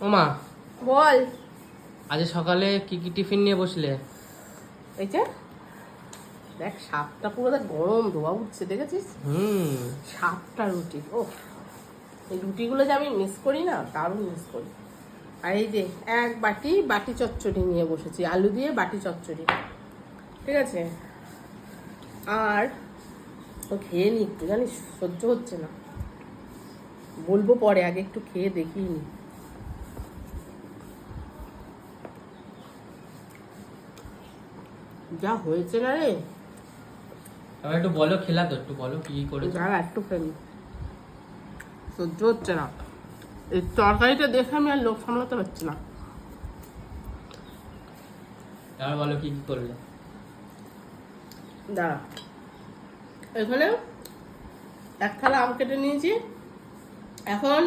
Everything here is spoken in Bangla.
ওমা, বল। আজ সকালে কি কি টিফিন নিয়ে বসলে? এই যে দেখ, 7টা পুরো দেখ গরম ধোয়া উঠছে, দেখেছিস? 7টা রুটি। ও, এই রুটিগুলো যে আমি মিস করি না, দারুণ মিস করি। আর এই যে এক বাটি চচ্চড়ি নিয়ে বসেছি, আলু দিয়ে বাটি চচ্চড়ি, ঠিক আছে? আর তো খেয়ে নি, একটু জানিস সহ্য হচ্ছে না, বলবো পরে, আগে একটু খেয়ে দেখিয়ে নি। যা হয়েছে না রে। এবার একটু বলো, খেলা তো একটু বলো কি কি করেছো। যারা একটু ফেলি, সহ্য হচ্ছে না, এই তরকারিটা দেখে আমি আর লোক সামলাতে পারছি না। এবার বলো কি কি করলে। দাঁড়া, এখানে এক থালা আম কেটে নিয়েছি, এখন